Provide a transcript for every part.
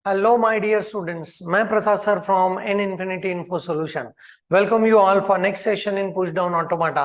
Hello, my dear students. मैं प्रसाद sir from N Infinity Info Solution. Welcome you all for next session in Push Down Automata.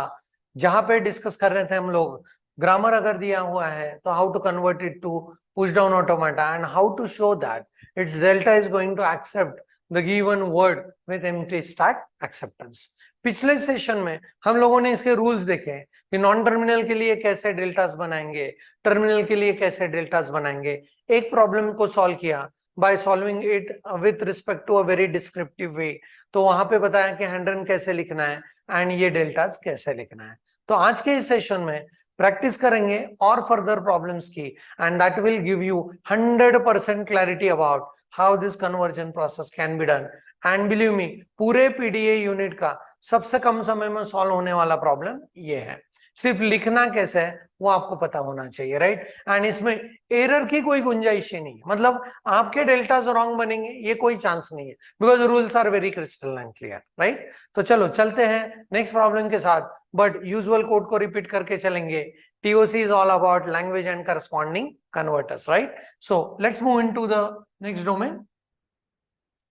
जहाँ पे discuss कर रहे थे हम लोग ग्रामर अगर दिया हुआ है तो how to convert it to push down automata and how to show that its delta is going to accept the given word with empty stack acceptance. पिछले सेशन में हम लोगों ने इसके रूल्स देखे कि नॉन टर्मिनल के लिए कैसे डेल्टास बनाएंगे, टर्मिनल के लिए कैसे डेल्टास बनाएंगे. एक प्रॉब्लम को सॉल्व किया by solving it with respect to a very descriptive way. तो वहां पे बताया कि हैंड्रन कैसे लिखना है एंड ये डेल्टास कैसे लिखना है. तो आज के इस सेशन में प्रैक्टिस करेंगे और फर्दर प्रॉब्लम्स की and that will give you 100% clarity about how this conversion process can be done. And believe me, पूरे पीडीए यूनिट का सबसे कम समय में सॉल्व होने वाला प्रॉब्लम ये है. सिर्फ लिखना कैसे है वो आपको पता होना चाहिए, राइट. एंड इसमें एरर की कोई गुंजाइश ही नहीं, मतलब आपके डेल्टास रॉन्ग बनेंगे ये कोई चांस नहीं है, because rules are very crystal and clear, right. तो चलो चलते हैं नेक्स्ट प्रॉब्लम के साथ, बट यूजुअल कोड को रिपीट करके चलेंगे. TOC is all about language and corresponding converters, right. So let's move into the next domain.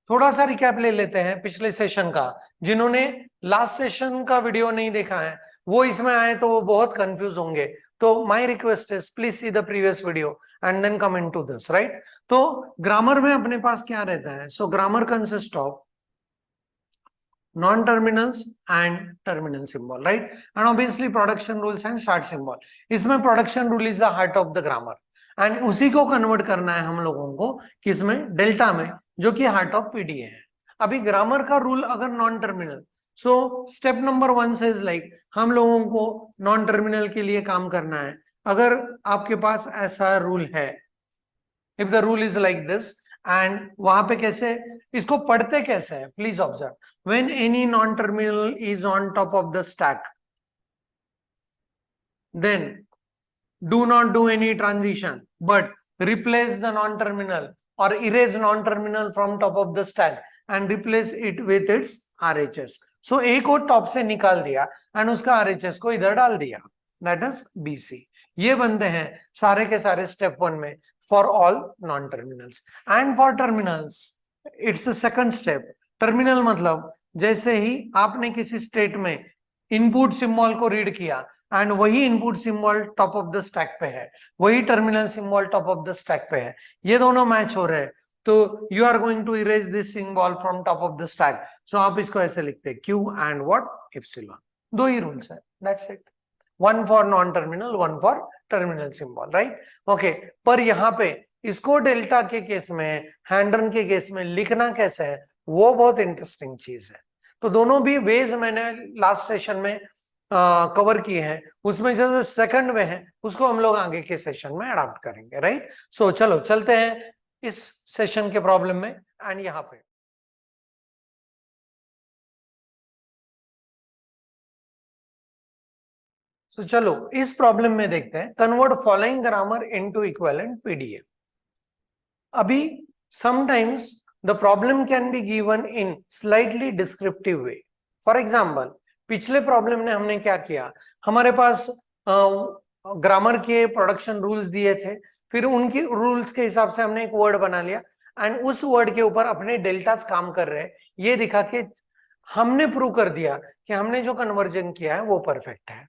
थोड़ा सा रिकैप ले लेते हैं पिछले सेशन का. जिन्होंने लास्ट सेशन का वीडियो नहीं देखा है वो इसमें आए तो वो बहुत कंफ्यूज होंगे. तो my request is please see the previous video and then come into this, right. तो ग्रामर में अपने पास क्या रहता है? So grammar consist of non terminals and terminal symbol, right. And obviously production rules and start symbol. इसमें production rule is the heart of the grammar and उसी को कन्वर्ट करना है हम लोगों को किसमें? डेल्टा में, जो कि हार्ट ऑफ पीडीए है. अभी ग्रामर का रूल अगर non terminal, so step number 1 से इज लाइक हम लोगों को नॉन टर्मिनल के लिए काम करना है. अगर आपके पास ऐसा रूल है, if the rule is like this, and वहां पे कैसे इसको पढ़ते कैसे है? Please observe. When any non terminal is on top of the stack, then do not do any transition but replace the non-terminal or erase non-terminal from top of the stack and replace it with its RHS. So A को top से निकाल दिया and उसका RHS को इधर डाल दिया, that is BC. ये बनते हैं सारे के सारे स्टेप 1 में for all non terminals. And for terminals it's the second step. Terminal मतलब जैसे ही आपने किसी स्टेट में इनपुट सिंबल को रीड किया एंड वही input symbol top of the stack पे है, वही terminal symbol top of the stack पे है, ये दोनों मैच हो रहे हैं, तो you are going to erase this symbol from top of the stack. So आप इसको ऐसे लिखते हैं Q एंड व्हाट? एप्सिलॉन. दो ही रूल्स है, that's it. One for non terminal, one for terminal symbol, right. Okay, पर यहाँ पे इसको डेल्टा के केस में, हैंड्रन के केस में लिखना कैसे है वो बहुत इंटरेस्टिंग चीज है. तो दोनों भी वेज मैंने लास्ट सेशन में कवर किए हैं, उसमें जो सेकंड में है उसको हम लोग आगे के सेशन में अडॉप्ट करेंगे, राइट. सो चलो चलते हैं इस सेशन के प्रॉब्लम में. एंड यहाँ पे तो चलो इस प्रॉब्लम में देखते हैं, convert following grammar into equivalent PDA. अभी sometimes the problem can be given in slightly descriptive way. For example, पिछले प्रॉब्लम में हमने क्या किया, हमारे पास ग्रामर के प्रोडक्शन रूल्स दिए थे, फिर उनकी रूल्स के हिसाब से हमने एक वर्ड बना लिया एंड उस वर्ड के ऊपर अपने डेल्टास काम कर रहे हैं, ये दिखा के हमने प्रूव कर दिया कि हमने जो कन्वर्जन किया है वो परफेक्ट है.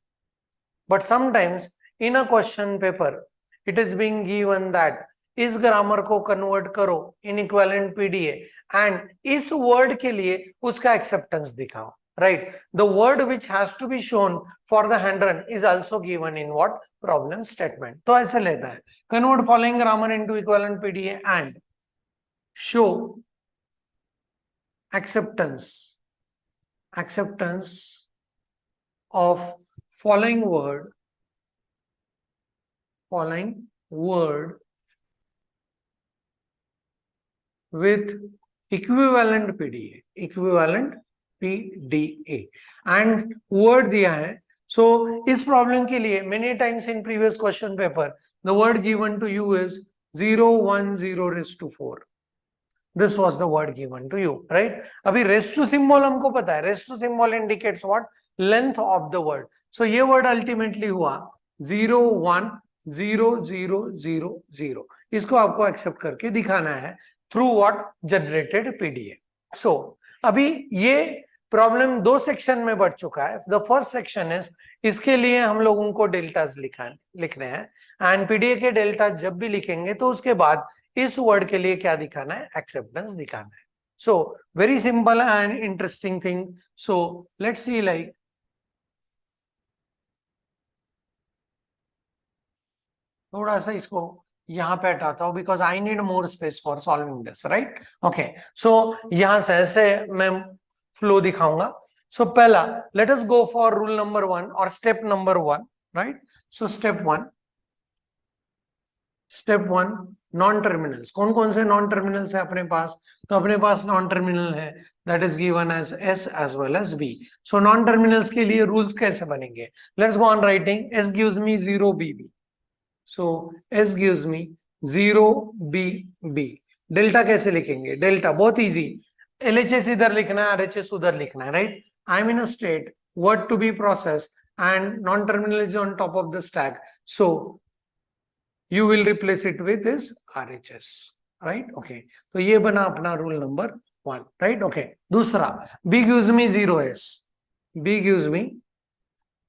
But sometimes in a question paper it is being given that इस ग्रामर को कन्वर्ट करो इन इक्विवेलेंट पीडीए एंड इस वर्ड के लिए उसका एक्सेप्टेंस दिखाओ, right. The word which has to be shown for the hand-run is also given in what? Problem statement. तो ऐसे लेता है, convert following grammar into equivalent PDA and show acceptance of following word with equivalent PDA and word दिया है. So इस problem के लिए many times in previous question paper the word given to you is 0 1 0 raise to 4. This was the word given to you, right. अभी raise to symbol हमको पता है, raise to symbol indicates what? Length of the word. So ये word ultimately हुआ 0 1 0 0 0 0. इसको आपको accept करके दिखाना है थ्रू व्हाट जनरेटेड पीडीए। सो अभी ये प्रॉब्लम दो सेक्शन में बढ़ चुका है। द फर्स्ट सेक्शन इज, इसके लिए हम लोगों को डेल्टास लिखने हैं, एंड पीडीए के डेल्टा जब भी लिखेंगे तो उसके बाद इस वर्ड के लिए क्या दिखाना है, एक्सेप्टेंस दिखाना है। So very simple and interesting thing. So let's see, like थोड़ा सा इसको यहाँ पे हटाता हूं because I need more space for solving this, right. Okay, so यहां से ऐसे मैं फ्लो दिखाऊंगा। सो पहला, let us go for rule number 1 और स्टेप नंबर 1, राइट। So step 1, non terminals. कौन कौन से नॉन टर्मिनल्स है अपने पास? तो अपने पास नॉन टर्मिनल है that is given as S as well as B. So non terminals के लिए रूल्स कैसे बनेंगे? Let's go on writing. S gives me 0 B B, so S gives me 0 B B. Delta कैसे लिखेंगे? डेल्टा बहुत easy, LHS इधर लिखना है, आरएचएस उधर लिखना है, right. I am in a state, word to be process and non terminal is on top of the stack, so you will replace it with this RHS, right? Okay, तो ये बना अपना रूल नंबर 1, right? Okay, दूसरा, B gives me 0s, B gives me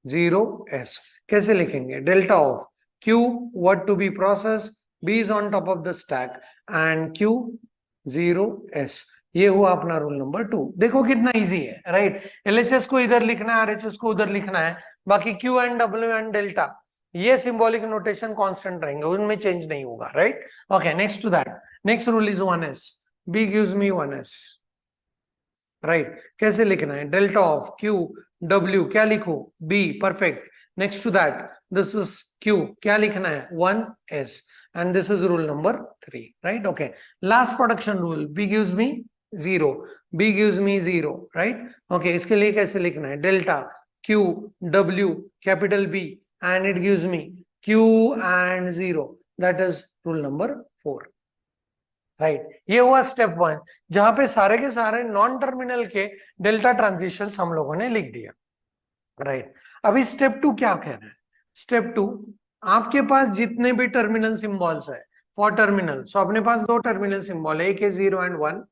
0s। कैसे लिखेंगे? Delta of Q what to be processed, B is on top of the stack and Q 0s। ये हुआ अपना रूल नंबर 2। देखो कितना easy है, right. LHS को इधर लिखना है, RHS को उधर लिखना है, बाकी Q and W and delta ये सिंबॉलिक नोटेशन कांस्टेंट रहेंगे, उनमें चेंज नहीं होगा, right. Okay, next to that, next rule is 1s, B gives me 1s, right. कैसे लिखना है? डेल्टा ऑफ Q W, क्या लिखो? B, perfect. Next to that, this is Q, क्या लिखना है? 1s, and this is rule number 3, right. Okay, last production rule, B gives me 0, B gives me 0, right. Okay, इसके लिए कैसे लिखना है? Delta Q W capital B and it gives me Q and 0, that is rule number 4, right। ये हुआ step 1 जहां पे सारे के सारे नॉन टर्मिनल के डेल्टा ट्रांजिशन हम लोगों ने लिख दिया, राइट। अभी स्टेप 2 क्या कह रहा है? स्टेप 2, आपके पास जितने भी टर्मिनल सिंबल्स है फॉर टर्मिनल, सो अपने पास दो टर्मिनल सिंबल है, एक है 0 एंड 1।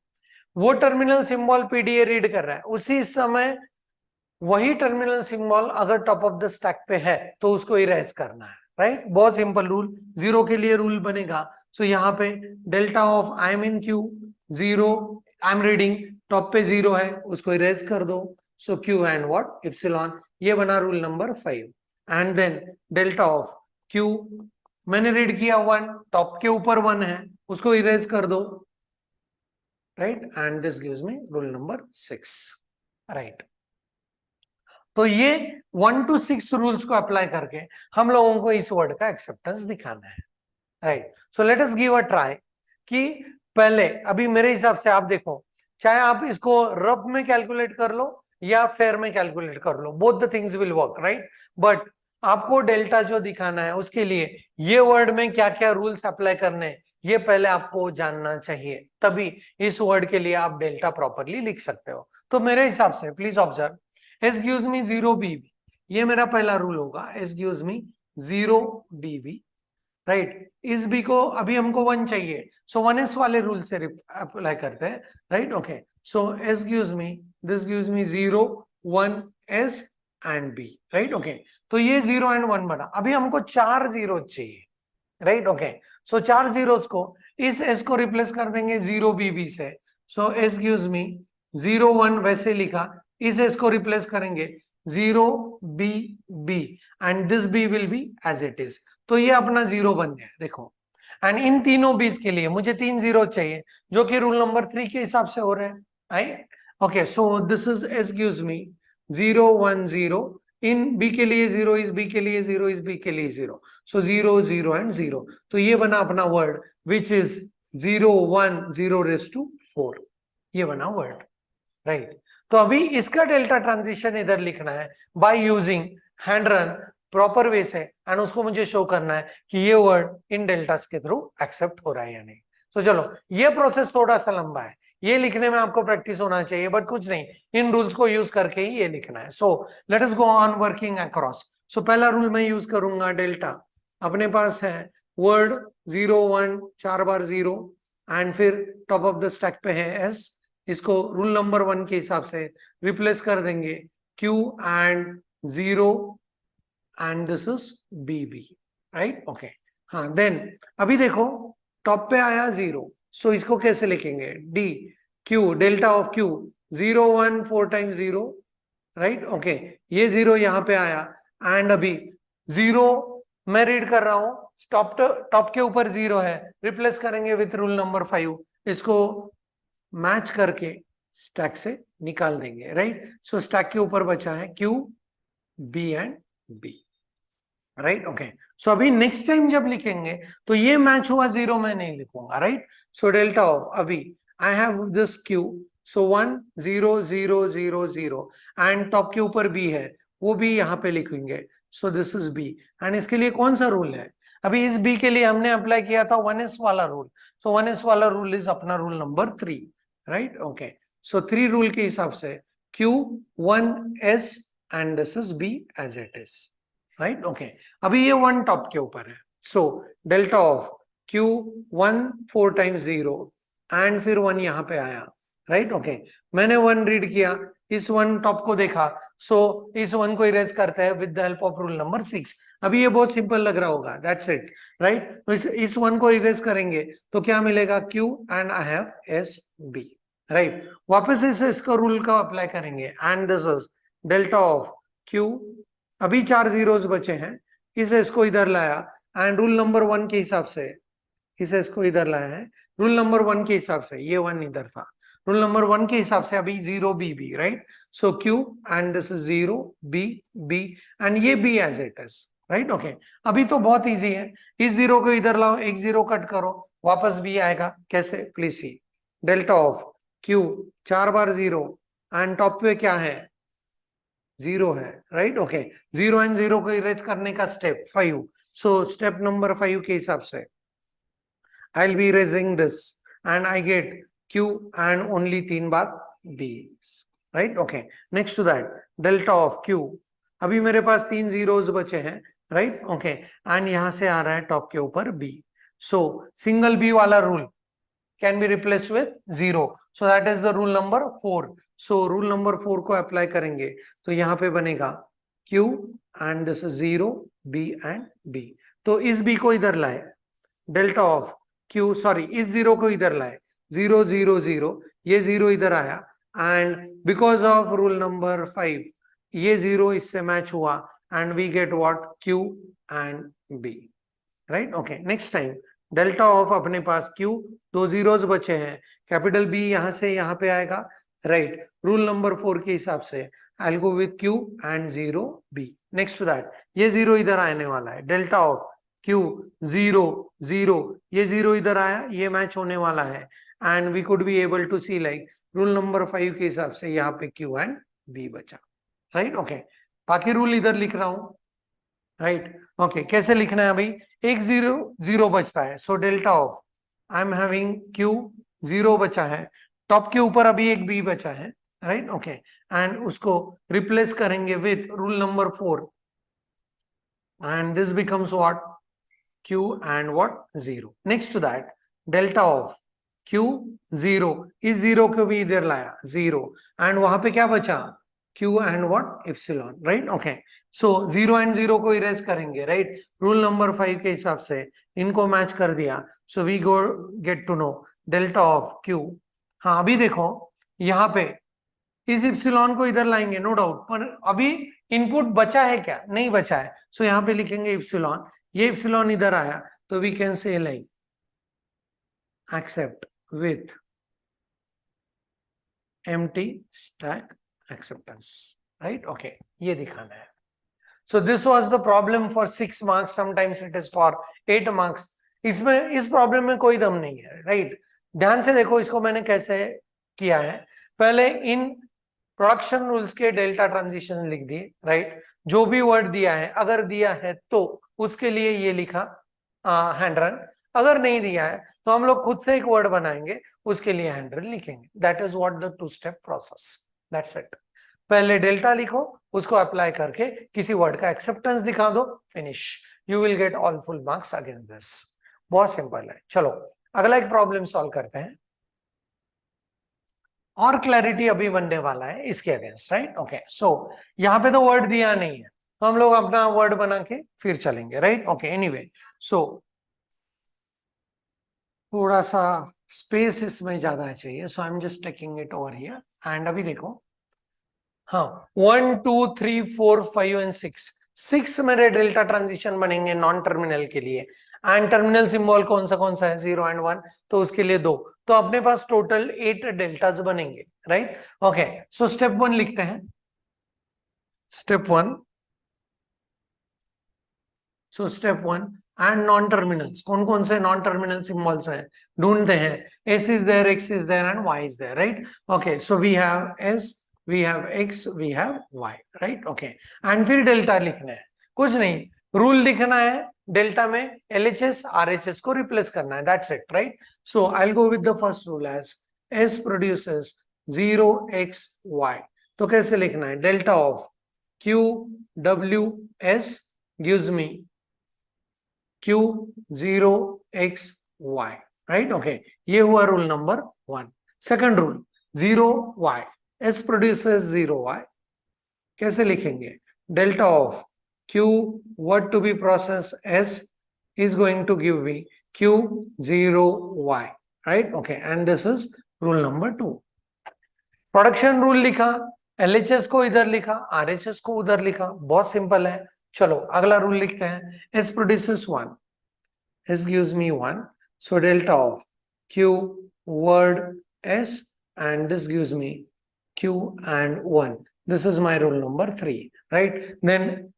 वो टर्मिनल सिंबल पीडीए रीड कर रहा है, उसी समय वही टर्मिनल सिंबल अगर टॉप ऑफ द स्टैक पे है तो उसको इरेज करना है, राइट। बहुत सिंपल रूल। 0 के लिए रूल बनेगा, सो यहाँ पे delta of I am in Q 0, I am reading, top पे 0 है, उसको इरेज कर दो, so Q and what, epsilon. ये बना rule number 5। And then delta of Q, मैंने रीड किया 1, टॉप के ऊपर 1 है, उसको इरेज कर दो, right, and this gives me rule number 6, right. तो ये 1 to 6 रूल्स को अप्लाई करके हम लोगों को इस वर्ड का एक्सेप्टेंस दिखाना है, right. So let us give a try कि पहले, अभी मेरे हिसाब से आप देखो, चाहे आप इसको रफ में कैलकुलेट कर लो या फेयर में कैलकुलेट कर लो, both the things will work, right. But आपको डेल्टा जो दिखाना है उसके लिए ये वर्ड में क्या क्या रूल्स अप्लाई करने हैं ये पहले आपको जानना चाहिए, तभी इस वर्ड के लिए आप डेल्टा प्रॉपरली लिख सकते हो। तो मेरे हिसाब से please observe, S gives me 0 BB, ये मेरा पहला रूल होगा। S gives me 0 BB, right. इस B को अभी हमको 1 चाहिए, सो 1s वाले रूल से अप्लाई करते हैं, right. Okay, so S gives me, this gives me 0 1 S and B, right. Okay, तो ये 0 and 1 बना। अभी हमको 4 जीरो चाहिए, राइट। ओके, सो 4 जीरोस को इस S को रिप्लेस कर देंगे 0 BB से, सो S gives me 0 1 वैसे लिखा, इस S को रिप्लेस करेंगे 0 B B and this B will be as it is, तो ये अपना 0 बन गया, देखो। एंड इन तीनों बीस के लिए मुझे 3 जीरो चाहिए जो कि रूल नंबर 3 के हिसाब से हो रहे हैं, right. Okay, so this is S gives me 0 1 0, in B के लिए 0, इस B के लिए 0, इस B के लिए 0, सो 0 0 एंड 0, तो ये बना अपना word which is 0 1 0 raise to 4, ये बना वर्ड, राइट। तो अभी इसका डेल्टा ट्रांजिशन इधर लिखना है by using hand run proper way से, एंड उसको मुझे शो करना है कि ये वर्ड इन डेल्टास के थ्रू एक्सेप्ट हो रहा है या नहीं। तो चलो, ये प्रोसेस थोड़ा सा लंबा है, ये लिखने में आपको प्रैक्टिस होना चाहिए, बट कुछ नहीं, इन रूल्स को यूज करके ही ये लिखना है। So let us go on working across. So पहला रूल मैं यूज करूंगा डेल्टा, अपने पास है वर्ड 0 1 4 बार 0, एंड फिर टॉप ऑफ द स्टैक पे है एस, इसको रूल नंबर 1 के हिसाब से रिप्लेस कर देंगे Q and 0 and this is B B, right? Okay, हाँ देन अभी देखो टॉप पे आया 0, सो इसको कैसे लिखेंगे? D Q delta of Q 0 1 4 times 0, right? Okay, ये 0 यहाँ पे आया एंड अभी 0 मैं रीड कर रहा हूं, टॉप के ऊपर 0 है, रिप्लेस करेंगे विथ रूल नंबर 5, इसको मैच करके स्टैक से निकाल देंगे, राइट? सो स्टैक के ऊपर बचा है Q B and B, right? Okay, so अभी नेक्स्ट टाइम जब लिखेंगे तो ये मैच हुआ 0 मैं नहीं लिखूंगा, राइट? सो डेल्टा ऑफ अभी I have this Q, so 1 0 0 0 0 and top के ऊपर बी है, वो भी यहाँ पे लिखेंगे, so this is B and इसके लिए कौन सा रूल है? अभी इस बी के लिए हमने अप्लाई किया था 1s वाला रूल, सो 1s वाला रूल इज अपना rule number 3, right? Okay, so 3 rule के हिसाब से Q 1s and this is B as it is, right? Okay, अभी ये 1 टॉप के ऊपर है, so delta of Q 1 4 times 0 and फिर 1 यहाँ पे आया, राइट? ओके, मैंने 1 रीड किया, इस 1 टॉप को देखा, सो इस 1 को इरेज करते हैं with the help of rule number 6। अभी ये बहुत सिंपल लग रहा होगा, दैट्स इट, राइट? तो इस 1 को इरेज करेंगे तो क्या मिलेगा? Q and I have S B, right? वापस इसका रूल का अप्लाई करेंगे and this is delta of Q, अभी 4 zeros बचे हैं, इसे इसको इधर लाया एंड रूल नंबर 1 के हिसाब से इसे इसको इधर लाया है, रूल नंबर 1 के हिसाब से ये 1 इधर था, रूल नंबर 1 के हिसाब से अभी 0 B B, right? So Q and this is 0 B B and ये B as it is, right? Okay, अभी तो बहुत इजी है, इस 0 को इधर लाओ, एक 0 कट करो, वापस बी आएगा, कैसे? Please see, delta of Q 4 बार 0 एंड टॉप पे क्या है? 0 है, राइट? ओके, 0 एंड 0 को इरेज करने का स्टेप 5, सो स्टेप नंबर 5 के हिसाब से I will be erasing this and I get Q and only 3 बार B, right? Okay, next to that delta of Q, अभी मेरे पास 3 zeros बचे हैं, राइट? ओके, एंड यहां से आ रहा है टॉप के ऊपर बी, सो सिंगल बी वाला rule can be replaced with 0, so that is the rule number 4, so rule number 4 को अप्लाई करेंगे तो यहाँ पे बनेगा q and this is 0 b and b, तो इस b को इधर लाए, डेल्टा ऑफ q, सॉरी इस 0 को इधर लाए, 0 0 0, ये 0 इधर आया and because of rule number 5 ये 0 इससे मैच हुआ and we get what? q and b, right? Okay, next time delta of अपने पास क्यू 2 zeros बचे हैं, कैपिटल बी यहां से यहां पे आएगा, राइट? रूल नंबर 4 के हिसाब से I will go with Q and 0 B, next to that ये 0 इधर आने वाला है, डेल्टा ऑफ क्यू 0 0, ये 0 इधर आया, ये मैच होने वाला है and we could be able to see like rule number 5 के हिसाब से यहाँ पे क्यू एंड बी बचा, राइट? ओके, बाकी रूल इधर लिख रहा हूं, राइट? ओके, कैसे लिखना है? अभी एक 0 0 बचता है, so delta of I am having Q 0 बचा है, टॉप के ऊपर अभी एक बी बचा है, राइट? ओके, एंड उसको रिप्लेस करेंगे with rule number 4 and this becomes what? Q and what? 0, next to that delta of Q 0, is 0 को भी इधर लाया 0 एंड वहां पे क्या बचा? Q and what? Epsilon, right? Okay. So 0 and 0 को इरेज करेंगे, right? रूल नंबर 5 के हिसाब से इनको मैच कर दिया, so we go get to know delta of Q. हाँ, अभी देखो यहाँ पे इस इप्सिलॉन को इधर लाएंगे, नो डाउट, पर अभी इनपुट बचा है क्या? नहीं बचा है, सो यहाँ पे लिखेंगे इप्सिलॉन, ये इप्सिलॉन इधर आया तो we can say like accept with empty stack acceptance, right? Okay, ये दिखाना है, so this was the problem for 6 marks, sometimes it is for 8 marks, इसमें इस प्रॉब्लम में कोई दम नहीं है, राइट? ध्यान से देखो इसको मैंने कैसे किया है, पहले इन प्रोडक्शन रूल्स के डेल्टा ट्रांजिशन लिख दिए, राइट? जो भी वर्ड दिया है, अगर दिया है तो उसके लिए ये लिखा हैंड रन, अगर नहीं दिया है तो हम लोग खुद से एक वर्ड बनाएंगे, उसके लिए हैंड रन लिखेंगे, that is what the 2 step process, that's it. पहले डेल्टा लिखो, उसको अप्लाई करके किसी वर्ड का एक्सेप्टेंस दिखा दो, finish, you will get all full marks against this, बहुत सिंपल है। चलो अगला एक प्रॉब्लम सॉल्व करते हैं और क्लैरिटी अभी बनने वाला है इसके अगेंस्ट, राइट। ओके, सो यहाँ पे तो वर्ड दिया नहीं है तो हम लोग अपना वर्ड बना के फिर चलेंगे, राइट। ओके, एनीवे, सो थोड़ा सा स्पेस इसमें ज्यादा चाहिए, so I am just taking it over here. And अभी देखो, हाँ, 1 2 3 4 5 एंड 6 मेरे डेल्टा ट्रांजिशन बनेंगे नॉन टर्मिनल के लिए। एंड टर्मिनल सिंबल कौन सा है, 0 एंड 1, तो उसके लिए 2। तो अपने पास टोटल 8 डेल्टाज बनेंगे, राइट। ओके, सो स्टेप 1 लिखते हैं। Step 1, so step 1 and non terminals, कौन से नॉन टर्मिनल सिंबल्स हैं ढूंढते हैं। S is there, X is there and Y is there, right. Okay, so we have S, we have X, we have Y, right. Okay, and फिर delta लिखना है, कुछ नहीं, रूल लिखना है। डेल्टा में LHS RHS को रिप्लेस करना है, that's it, right. So I will go with the first rule as S produces 0XY। तो कैसे लिखना है, delta of QWS gives me Q0XY, right. Okay, ये हुआ rule number 1। Second rule, 0Y, S produces 0Y, कैसे लिखेंगे, delta of Q what to be processed S is going to give me Q0Y, right? Okay, and this is rule number 2. Production rule लिखा, LHS को इधर लिखा, RHS को उधर लिखा, बहुत सिंपल है। चलो अगला रूल लिखते हैं। S produces 1, S gives me 1, so delta of Q word S, and this gives me Q and 1. This is my rule number 3, right? Then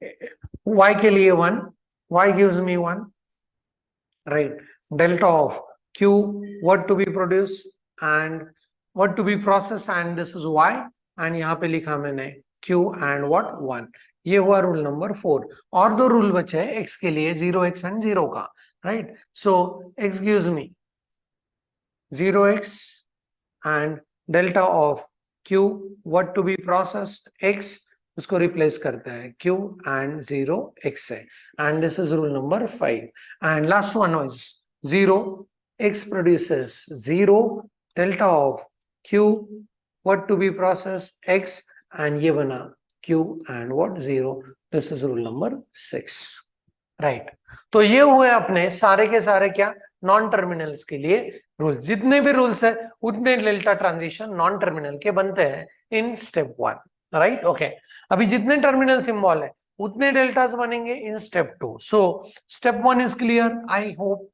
Y के लिए 1, Y gives me 1, right? Delta of Q what to be produced and what to be processed, and this is Y, and यहाँ पे लिखा मैंने Q and what 1. ये हुआ rule number 4। और दो रूल बचे हैं X के लिए, 0X and 0 का, right? So X gives me 0X and delta of Q what to be processed X, उसको रिप्लेस करता है Q and 0X है, and this is rule number 5. And last one was 0, X produces 0, delta of Q what to be processed X, and ये बना Q and what 0. This is rule number 6, right? तो ये हुए अपने सारे के सारे क्या, नॉन टर्मिनल्स के लिए रूल। जितने भी रूल्स है उतने डेल्टा ट्रांजिशन नॉन टर्मिनल के बनते हैं इन स्टेप 1, राइट। ओके, अभी जितने टर्मिनल सिंबल है उतने डेल्टास बनेंगे in step 2। So step 1 is clear, I hope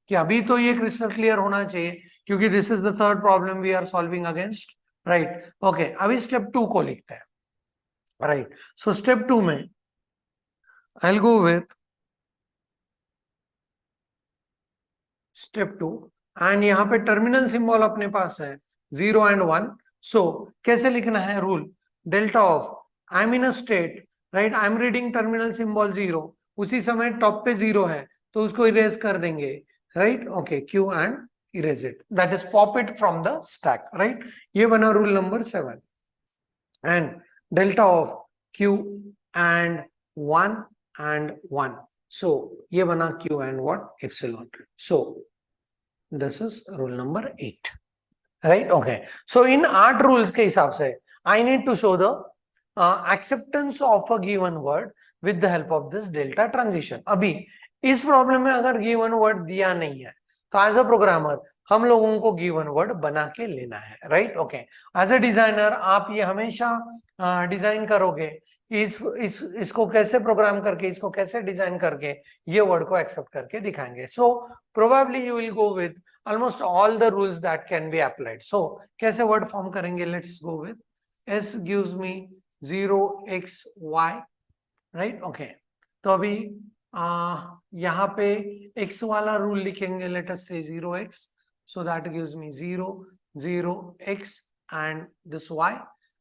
कि अभी तो ये क्रिस्टल क्लियर होना चाहिए, क्योंकि this is the third problem we are solving against, right. Okay, अभी स्टेप 2 को लिखते हैं, राइट। सो स्टेप 2 में I will go with step 2, and यहाँ पे टर्मिनल सिंबल अपने पास है 0 and 1। सो कैसे लिखना है rule, delta of, I am in a state, right, I am reading terminal symbol 0, उसी समय टॉप पे 0 है तो उसको इरेज कर देंगे, right. Okay, Q and erase it, that is pop it from the stack, right? ये बना rule number 7। And delta of Q and 1 and 1, so ये बना Q and what epsilon, so this is rule number 8, right? Okay, so in 8 rules के हिसाब से I need to show the acceptance of a given word with the help of this delta transition। अभी इस problem में अगर given word दिया नहीं है तो एज अ प्रोग्रामर हम लोगों को गिवन वर्ड बना के लेना है, right. Okay, as a designer आप ये हमेशा डिजाइन करोगे इसको कैसे प्रोग्राम करके, इसको कैसे डिजाइन करके ये वर्ड को एक्सेप्ट करके दिखाएंगे। So probably you will go with almost all the rules that can be applied. So कैसे वर्ड फॉर्म करेंगे, let's go with S gives me 0XY, right. Okay, तो अभी यहाँ पे x वाला रूल लिखेंगे, लेट अस से 0x, so that gives me 0 0x and this y।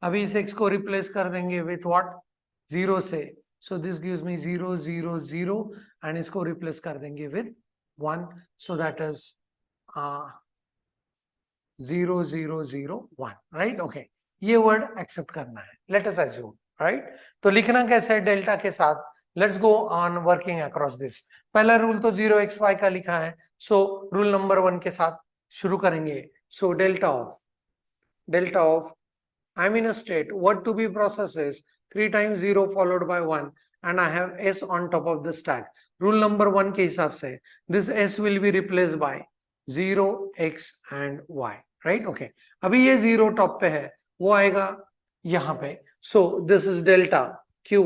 अभी इस x को रिप्लेस कर देंगे with what, 0 से, so this gives me 0 0 0, and इसको रिप्लेस कर देंगे with 1, so that is 0 0 0 1, right? Okay, ये वर्ड एक्सेप्ट करना है, लेट अस अज्यूम, राइट। तो लिखना कैसे है डेल्टा के साथ, let's go on working across this. पहला रूल तो 0xy का लिखा है, सो रूल नंबर 1 के साथ शुरू करेंगे. सो delta of I'm in a state. What to be processed is 3 times 0 followed by 1 and I have S on top of the stack. Rule number 1 के हिसाब से this S will be replaced by 0, X and Y. Right? Okay. अभी ये 0 top पे है, वो आएगा यहाँ पे. So this is delta Q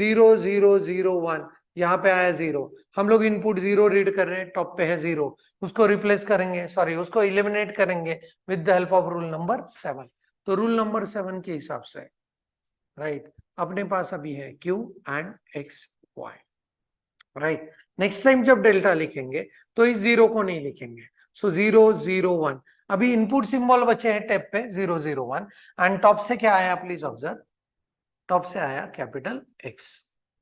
0 0 0 1. यहाँ पे आया 0. हम लोग इनपुट 0 रीड कर रहे हैं, टॉप पे है 0. उसको रिप्लेस करेंगे, सॉरी उसको एलिमिनेट करेंगे with the help of rule number 7. तो रूल नंबर 7 के हिसाब से राइट अपने पास अभी है Q and X Y. Right next time जब डेल्टा लिखेंगे तो इस 0 को नहीं लिखेंगे. सो 0 0 1. अभी इनपुट सिंबल बचे हैं टैब पे 0 0 1 एंड टॉप से क्या आया, प्लीज ऑब्जर्व. टॉप से आया capital X.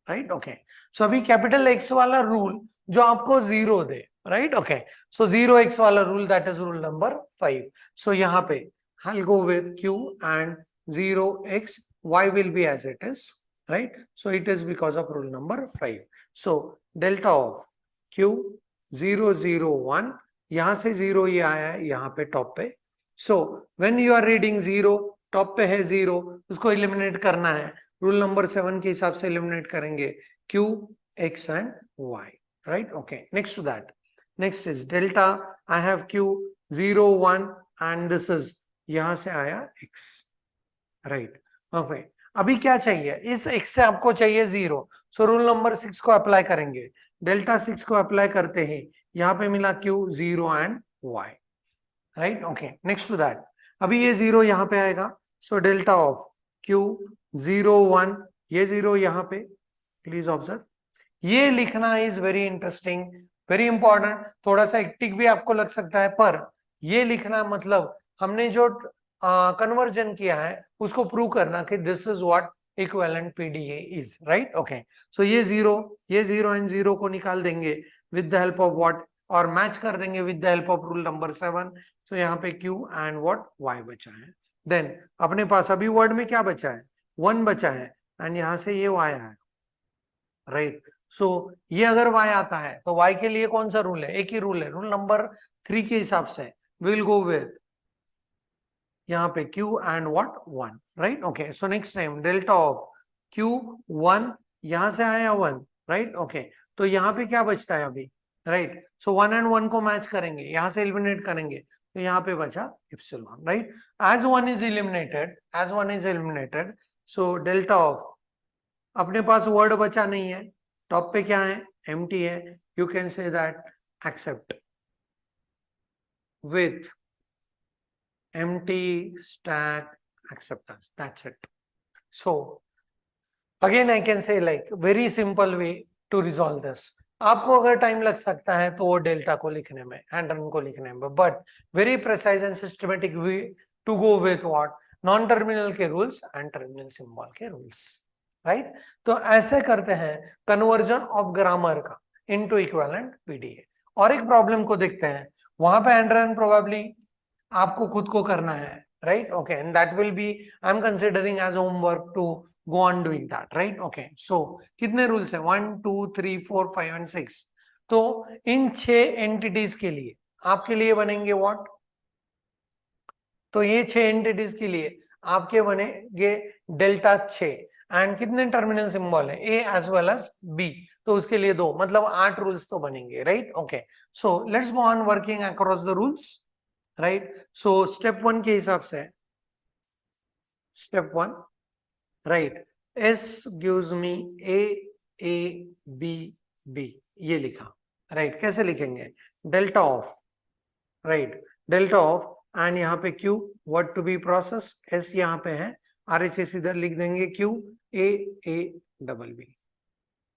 Right okay. So अभी कैपिटल X वाला रूल जो आपको 0 दे. Right okay. सो 0x वाला rule, that is rule number 5. सो यहाँ पे I'll go with Q and 0x, Y will be as it is, right? So it is because of rule number 5. So delta of Q 0 0 1, यहाँ से 0 ये आया है यहाँ पे टॉप पे. So when you are reading 0, top पे है 0, उसको एलिमिनेट करना है. रूल नंबर 7 के हिसाब से एलिमिनेट करेंगे Q, X and Y, right? Okay. Next to that, next is delta. I have Q 0 1 and this is यहां से आया x. Right okay. अभी क्या चाहिए, इस x से आपको चाहिए 0. सो रूल नंबर 6 को अप्लाई करेंगे. डेल्टा 6 को अप्लाई करते हैं, यहाँ पे मिला Q 0 and Y. Right okay. Next to that अभी ये 0 यहाँ पे आएगा. सो डेल्टा ऑफ Q 0 1, ये 0 यहाँ पे, प्लीज ऑब्जर्व. ये लिखना is very interesting, very important. थोड़ा सा एक्टिक भी आपको लग सकता है, पर ये लिखना मतलब हमने जो कन्वर्जन किया है उसको प्रूव करना कि this is what equivalent PDA is. Right okay. So ये 0 एंड 0 को निकाल देंगे with the help of what, और मैच कर देंगे with the help of rule number 7. So यहाँ पे Q एंड व्हाट Y बचा है. देन अपने पास अभी वर्ड में क्या बचा है, 1 बचा है एंड यहाँ से ये Y है. राइट. सो ये अगर Y आता है तो Y के लिए कौन सा रूल है, एक ही रूल है. रूल नंबर 3 के हिसाब से विल गो विद यहाँ पे Q and what 1. Right okay. So next time delta of Q 1, यहाँ से आया 1. Right okay. तो यहाँ पे क्या बचता है अभी, राइट. सो 1 and 1 को मैच करेंगे, यहाँ से एलिमिनेट करेंगे तो यहाँ पे बचा epsilon. Right. As 1 is eliminated, so delta of अपने पास वर्ड बचा नहीं है, टॉप पे क्या है, एम्प्टी है. You can say that accept with empty stack acceptance. That's it. So again I can say like very simple way to resolve this. आपको अगर टाइम लग सकता है तो वो डेल्टा को लिखने में, हैंड रन को लिखने में, but very precise and systematic way to go with what, non terminal के रूल्स एंड टर्मिनल सिंबल के रूल्स. राइट. तो ऐसे करते हैं कन्वर्जन ऑफ ग्रामर का इनटू इक्विवेलेंट पीडीए. और एक प्रॉब्लम को देखते हैं, वहां पे हैंड रन प्रोबेबली आपको खुद को करना है. Right okay. And that will be, I am considering as homework to go on doing that. Right okay. So कितने रूल्स हैं, 1 2 3 4 5 and 6. तो इन 6 एंटिटीज के लिए आपके लिए बनेंगे व्हाट, तो ये 6 एंटिटीज के लिए आपके बनेंगे डेल्टा 6 एंड कितने टर्मिनल सिंबल है, ए एज वेल एज बी, तो उसके लिए 2, मतलब 8 रूल्स तो बनेंगे. Right okay. So let's go on working across the rules. Right. So step 1 के हिसाब से, step 1, right, S gives me A B B, ये लिखा. राइट. कैसे लिखेंगे, delta of, right, delta of and यहाँ पे Q what to be process, S यहाँ पे है, RHS इधर लिख देंगे, Q A double B.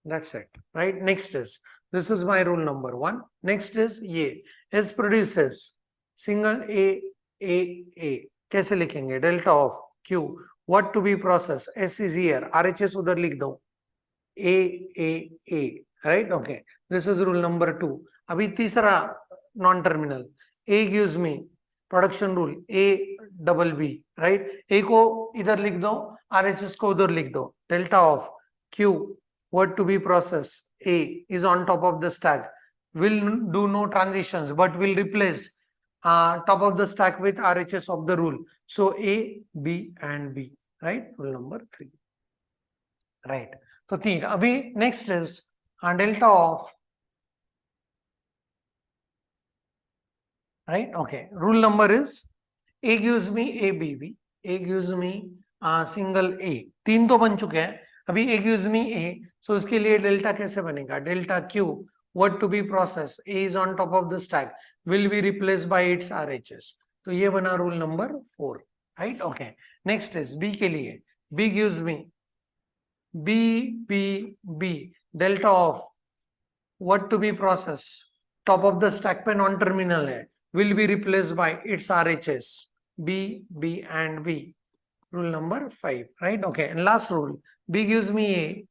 That's it. Right. Next is, this is my rule number 1. Next is ये S produces single A. कैसे लिखेंगे, delta of Q what to be processed, S is here, RHS उधर लिख दो, A. Right okay. This is rule number 2. अभी तीसरा non terminal, A gives me production rule, A double B. Right. A को इधर लिख दो, RHS को उधर लिख दो. Delta of Q what to be processed, A is on top of the stack. will do no transitions but will replace top of the stack with RHS of the rule. So A, B and B, right? Rule number 3, right? So 3. Abhi next is delta of, right? Okay. Rule number is A gives me A, B, B. A gives me single A. 3 तो बन चुके हैं. अभी A gives me A. So इसके लिए delta कैसे बनेगा? Delta Q, what to be processed, A is on top of the stack, will be replaced by its RHS. तो ये बना rule number 4, right? Okay. Next is B के लिए. B gives me B, B, B. Delta of what to be processed, top of the stack पे non terminal है, will be replaced by its RHS, B, B and B. Rule number 5, right? Okay. And last rule, B gives me A,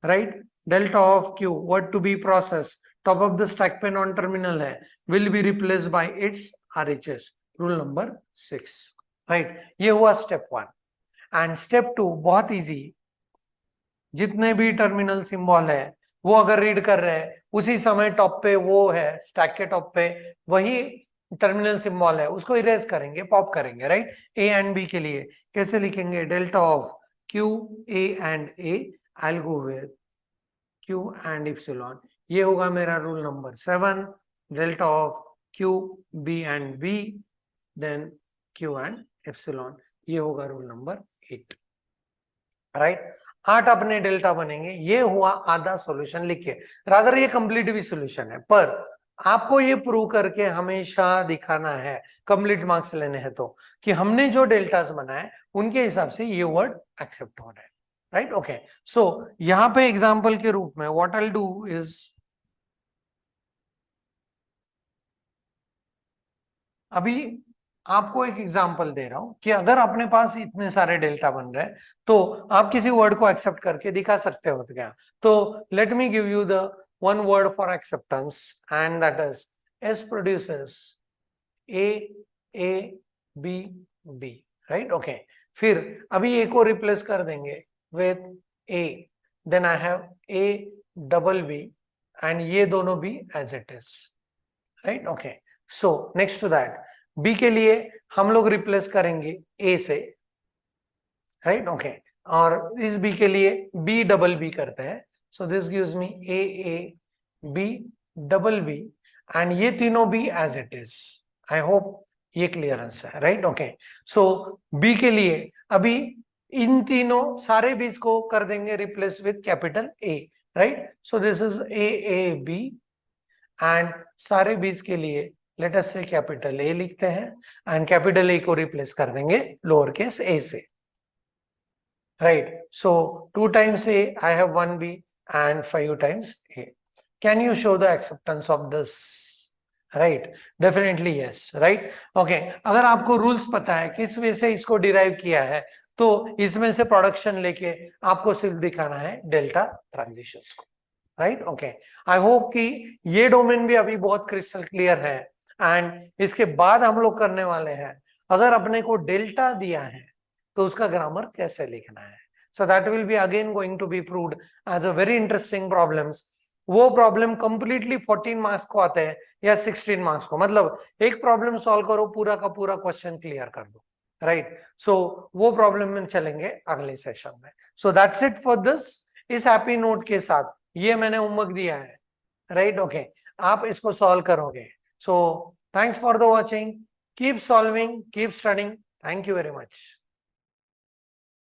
right? Delta of Q, what to be processed, top of the stack पे non terminal है, will be replaced by its RHS. Rule number 6, right? ये हुआ step 1. And step 2 बहुत easy. जितने भी terminal symbol है वो अगर रीड कर रहे हैं उसी समय टॉप पे वो है, स्टैक के टॉप पे वही टर्मिनल सिंबल है, उसको इरेज करेंगे, पॉप करेंगे, राइट? ए एंड बी के लिए कैसे लिखेंगे? Delta of Q A and A, I will go with Q and epsilon. ये होगा मेरा rule number 7. Delta of Q B and B, then Q and epsilon. ये होगा रूल नंबर 8, राइट? 8 अपने डेल्टा बनेंगे. ये हुआ आधा सॉल्यूशन लिखे. रादर ये कंप्लीट भी सॉल्यूशन है, पर आपको ये प्रूव करके हमेशा दिखाना है, कंप्लीट मार्क्स लेने हैं तो, कि हमने जो डेल्टास बनाए उनके हिसाब से ये वर्ड एक्सेप्ट हो रहा है, राइट? ओके. सो यहां पे एग्जांपल के रूप में what I will do is, अभी आपको एक एग्जांपल दे रहा हूं कि अगर अपने पास इतने सारे डेल्टा बन रहे हैं तो आप किसी वर्ड को एक्सेप्ट करके दिखा सकते हो क्या? तो let me give you the one word for acceptance, and that is S produces A, A, B, B, right? Okay. फिर अभी A को रिप्लेस कर देंगे with A, then I have A double B and ये दोनों भी as it is, right? Okay. So next to that B के लिए हम लोग रिप्लेस करेंगे A से, right? Okay. और इस B के लिए B डबल B करते हैं. So this gives me A, A, B, double B, and ये तीनों भी as it is. I hope ये क्लियरेंस है, right? Okay. So B के लिए अभी इन तीनों सारे B's को कर देंगे replace with capital A, right? So this is A, A, B, and सारे B's के लिए लेट अस से कैपिटल A लिखते हैं, एंड कैपिटल A को रिप्लेस कर देंगे लोअर केस A से, right? So 2 times A, I have 1 B and 5 times A. Can you show the acceptance of this? Right? Definitely yes, right? Okay. अगर आपको rules पता है किस वे से इसको डिराइव किया है तो इसमें से प्रोडक्शन लेके आपको सिर्फ दिखाना है डेल्टा ट्रांजिशंस को, राइट? ओके. आई होप कि ये डोमेन भी अभी बहुत क्रिस्टल क्लियर है, एंड इसके बाद हम लोग करने वाले हैं अगर अपने को डेल्टा दिया है तो उसका ग्रामर कैसे लिखना है. So that will be again going to be proved as a very interesting problems. वो प्रॉब्लम कंप्लीटली 14 मार्क्स को आते हैं या 16 मार्क्स को, मतलब एक प्रॉब्लम सॉल्व करो पूरा का पूरा क्वेश्चन क्लियर कर दो, राइट? सो वो प्रॉब्लम में चलेंगे अगले सेशन में. So that's it for this. इस हैप्पी नोट के साथ ये मैंने होमवर्क दिया है, राइट? ओके. आप इसको सॉल्व करोगे. So thanks for the watching. Keep solving, keep studying. Thank you very much.